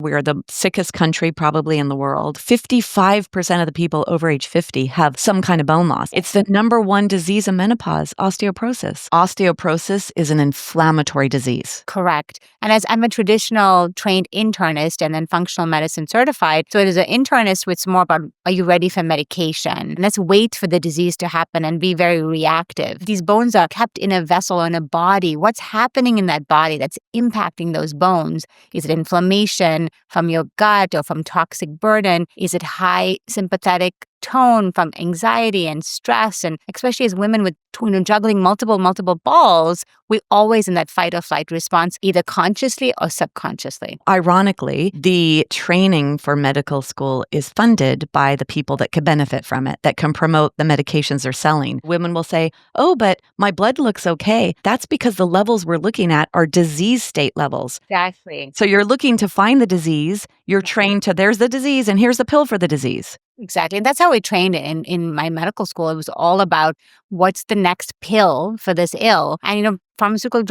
We are the sickest country probably in the world. 55% of the people over age 50 have some kind of bone loss. It's the number one disease of menopause, osteoporosis. Osteoporosis is an inflammatory disease. Correct. And as I'm a traditional trained internist and then functional medicine certified, so it is an internist, it's more about, are you ready for medication? And let's wait for the disease to happen and be very reactive. These bones are kept in a vessel in a body. What's happening in that body that's impacting those bones? Is it inflammation from your gut or from toxic burden? Is it high sympathetic tone from anxiety and stress? And especially as women with juggling multiple balls, we're always in that fight or flight response, either consciously or subconsciously. Ironically, the training for medical school is funded by the people that could benefit from it, that can promote the medications they're selling. Women will say, oh, but my blood looks okay. That's because the levels we're looking at are disease state levels. Exactly. So you're looking to find the disease. You're trained to, there's the disease and here's the pill for the disease. Exactly. And that's how we trained it in my medical school. It was all about what's the next pill for this ill. And, pharmaceutical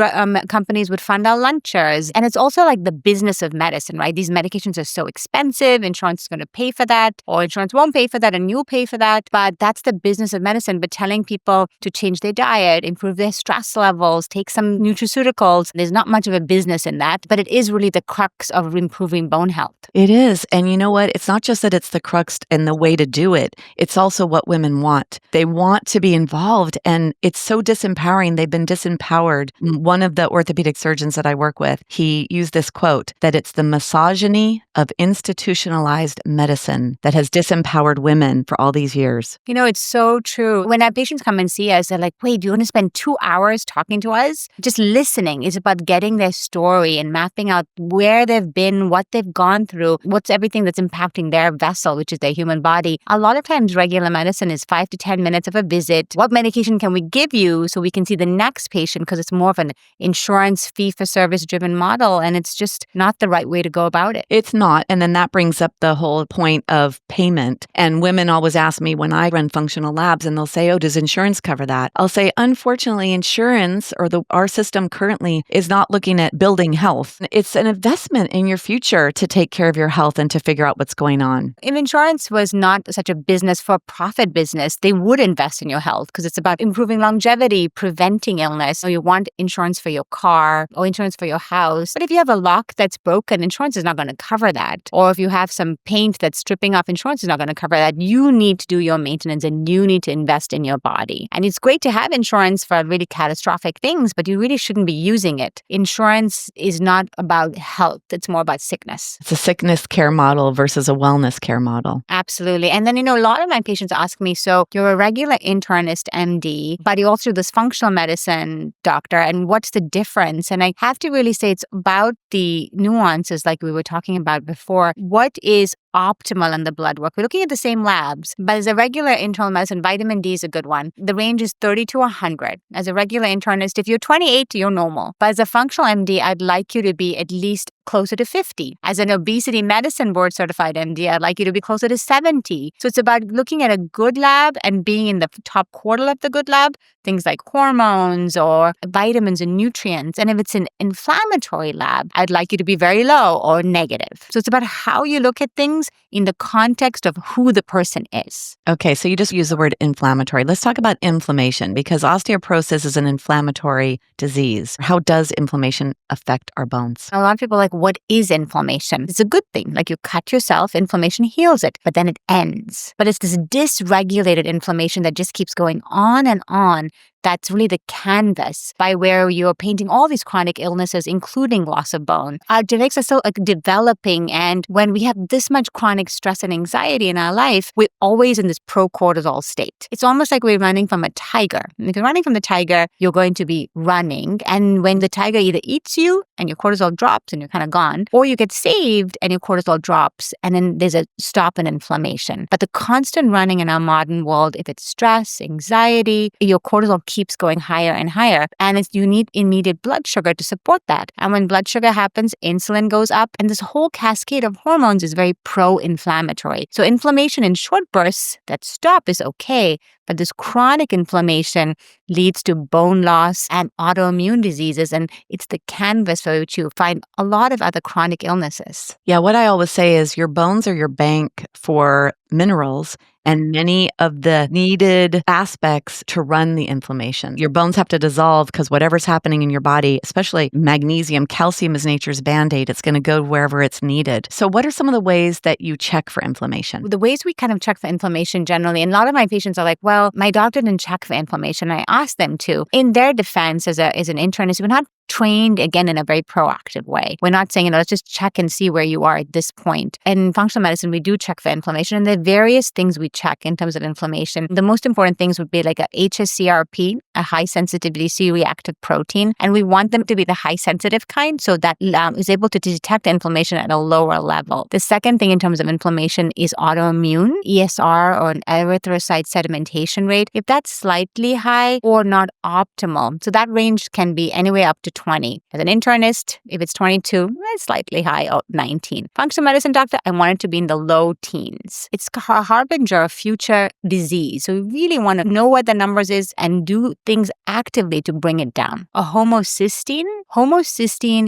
companies would fund our lunches. And it's also like the business of medicine, right? These medications are so expensive. Insurance is going to pay for that, or insurance won't pay for that, and you'll pay for that. But that's the business of medicine. But telling people to change their diet, improve their stress levels, take some nutraceuticals, there's not much of a business in that. But it is really the crux of improving bone health. It is. And you know what? It's not just that it's the crux and the way to do it. It's also what women want. They want to be involved. And it's so disempowering. They've been disempowered. One of the orthopedic surgeons that I work with, he used this quote that it's the misogyny of institutionalized medicine that has disempowered women for all these years. It's so true. When our patients come and see us, they're like, wait, do you want to spend 2 hours talking to us? Just listening is about getting their story and mapping out where they've been, what they've gone through, what's everything that's impacting their vessel, which is their human body. A lot of times, regular medicine is 5 to 10 minutes of a visit. What medication can we give you so we can see the next patient? Because it's more of an insurance fee-for-service driven model, and it's just not the right way to go about it. It's not. And then that brings up the whole point of payment. And women always ask me when I run functional labs, and they'll say, oh, does insurance cover that? I'll say, unfortunately, insurance or our system currently is not looking at building health. It's an investment in your future to take care of your health and to figure out what's going on. If insurance was not such a business for profit business, they would invest in your health because it's about improving longevity, preventing illness. So you want insurance for your car or insurance for your house. But if you have a lock that's broken, insurance is not going to cover that. Or if you have some paint that's stripping off, insurance is not going to cover that. You need to do your maintenance and you need to invest in your body. And it's great to have insurance for really catastrophic things, but you really shouldn't be using it. Insurance is not about health. It's more about sickness. It's a sickness care model versus a wellness care model. Absolutely. And then, a lot of my patients ask me, so you're a regular internist MD, but you also do this functional medicine doctor, and what's the difference? And I have to really say it's about the nuances like we were talking about before. What is optimal in the blood work? We're looking at the same labs, but as a regular internal medicine, vitamin D is a good one. The range is 30 to 100. As a regular internist, if you're 28, you're normal. But as a functional MD, I'd like you to be at least closer to 50. As an obesity medicine board certified MD, I'd like you to be closer to 70. So it's about looking at a good lab and being in the top quartile of the good lab, things like hormones or vitamins and nutrients. And if it's an inflammatory lab, I'd like you to be very low or negative. So it's about how you look at things in the context of who the person is. Okay, so you just use the word inflammatory. Let's talk about inflammation because osteoporosis is an inflammatory disease. How does inflammation affect our bones? A lot of people are like, what is inflammation? It's a good thing. Like you cut yourself, inflammation heals it, but then it ends. But it's this dysregulated inflammation that just keeps going on and on. That's really the canvas by where you're painting all these chronic illnesses, including loss of bone. Our genetics are still developing. And when we have this much chronic stress and anxiety in our life, we're always in this pro-cortisol state. It's almost like we're running from a tiger. And if you're running from the tiger, you're going to be running. And when the tiger either eats you and your cortisol drops and you're kind of gone, or you get saved and your cortisol drops and then there's a stop in inflammation. But the constant running in our modern world, if it's stress, anxiety, your cortisol keeps going higher and higher. And you need immediate blood sugar to support that. And when blood sugar happens, insulin goes up, and this whole cascade of hormones is very pro-inflammatory. So inflammation in short bursts that stop is okay, but this chronic inflammation leads to bone loss and autoimmune diseases, and it's the canvas for which you find a lot of other chronic illnesses. Yeah, what I always say is your bones are your bank for minerals and many of the needed aspects to run the inflammation. Your bones have to dissolve because whatever's happening in your body, especially magnesium, calcium is nature's Band-Aid. It's going to go wherever it's needed. So what are some of the ways that you check for inflammation? The ways we kind of check for inflammation generally, and a lot of my patients are like, well, my doctor didn't check for inflammation. I asked them to. In their defense, as an internist, we're not trained, again, in a very proactive way. We're not saying, let's just check and see where you are at this point. In functional medicine, we do check for inflammation, and there are various things we check in terms of inflammation. The most important things would be like a HSCRP, a high sensitivity C-reactive protein, and we want them to be the high sensitive kind, so that is able to detect inflammation at a lower level. The second thing in terms of inflammation is autoimmune, ESR, or an erythrocyte sedimentation rate. If that's slightly high or not optimal, so that range can be anywhere up to 20. As an internist, if it's 22, it's slightly high, or 19. Functional medicine doctor, I want it to be in the low teens. It's a harbinger of future disease. So we really want to know what the numbers is and do things actively to bring it down. A homocysteine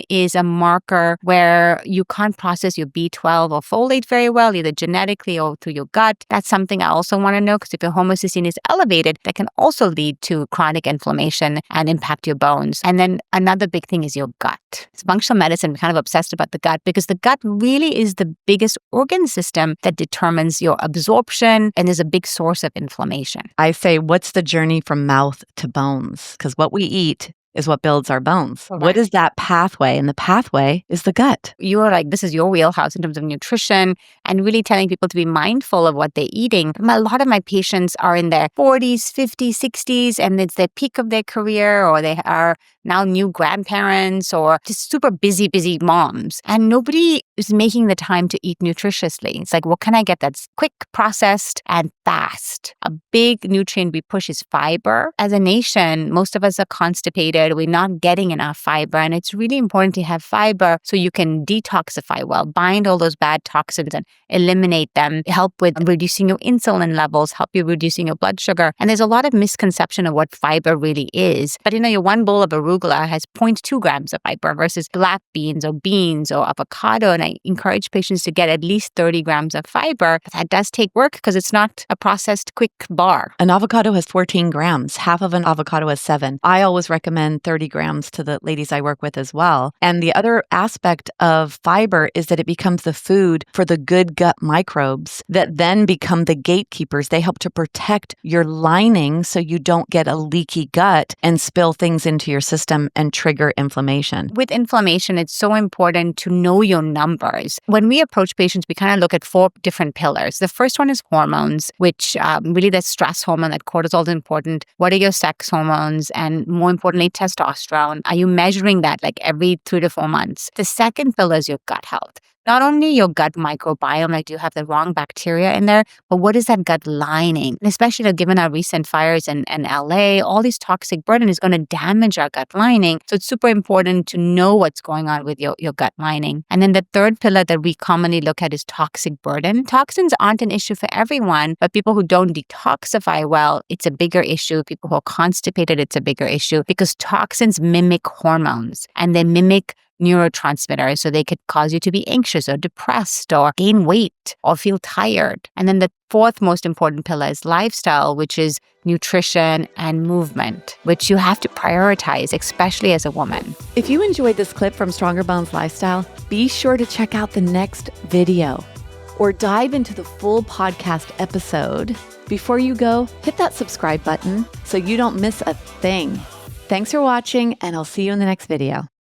is a marker where you can't process your B12 or folate very well, either genetically or through your gut. That's something I also want to know, because if your homocysteine is elevated, that can also lead to chronic inflammation and impact your bones. And then another big thing is your gut. It's functional medicine, we're kind of obsessed about the gut, because the gut really is the biggest organ system that determines your absorption and is a big source of inflammation. I say, what's the journey from mouth to bones? Because what we eat is what builds our bones. Correct. What is that pathway? And the pathway is the gut. You are like, this is your wheelhouse in terms of nutrition and really telling people to be mindful of what they're eating. A lot of my patients are in their 40s, 50s, 60s, and it's their peak of their career, or they are now new grandparents, or just super busy moms. And nobody is making the time to eat nutritiously. It's like, what can I get that's quick, processed, and fast? A big nutrient we push is fiber. As a nation, most of us are constipated. We're not getting enough fiber. And it's really important to have fiber so you can detoxify well, bind all those bad toxins and eliminate them, help with reducing your insulin levels, help you reducing your blood sugar. And there's a lot of misconception of what fiber really is. But your one bowl of arugula has 0.2 grams of fiber versus black beans or avocado. And I encourage patients to get at least 30 grams of fiber. But that does take work because it's not a processed quick bar. An avocado has 14 grams. Half of an avocado has 7. I always recommend 30 grams to the ladies I work with as well. And the other aspect of fiber is that it becomes the food for the good gut microbes that then become the gatekeepers. They help to protect your lining so you don't get a leaky gut and spill things into your system and trigger inflammation. With inflammation, it's so important to know your numbers. When we approach patients, we kind of look at 4 different pillars. The first one is hormones, which really the stress hormone, that cortisol is important. What are your sex hormones? And more importantly, testosterone. Are you measuring that like every 3 to 4 months? The second pillar is your gut health. Not only your gut microbiome, like do you have the wrong bacteria in there, but what is that gut lining? And especially given our recent fires in LA, all these toxic burden is going to damage our gut lining. So it's super important to know what's going on with your gut lining. And then the third pillar that we commonly look at is toxic burden. Toxins aren't an issue for everyone, but people who don't detoxify well, it's a bigger issue. People who are constipated, it's a bigger issue, because toxins mimic hormones and they mimic neurotransmitters, so they could cause you to be anxious or depressed or gain weight or feel tired. And then the fourth most important pillar is lifestyle, which is nutrition and movement, which you have to prioritize, especially as a woman. If you enjoyed this clip from Stronger Bones Lifestyle, be sure to check out the next video or dive into the full podcast episode. Before you go, hit that subscribe button so you don't miss a thing. Thanks for watching, and I'll see you in the next video.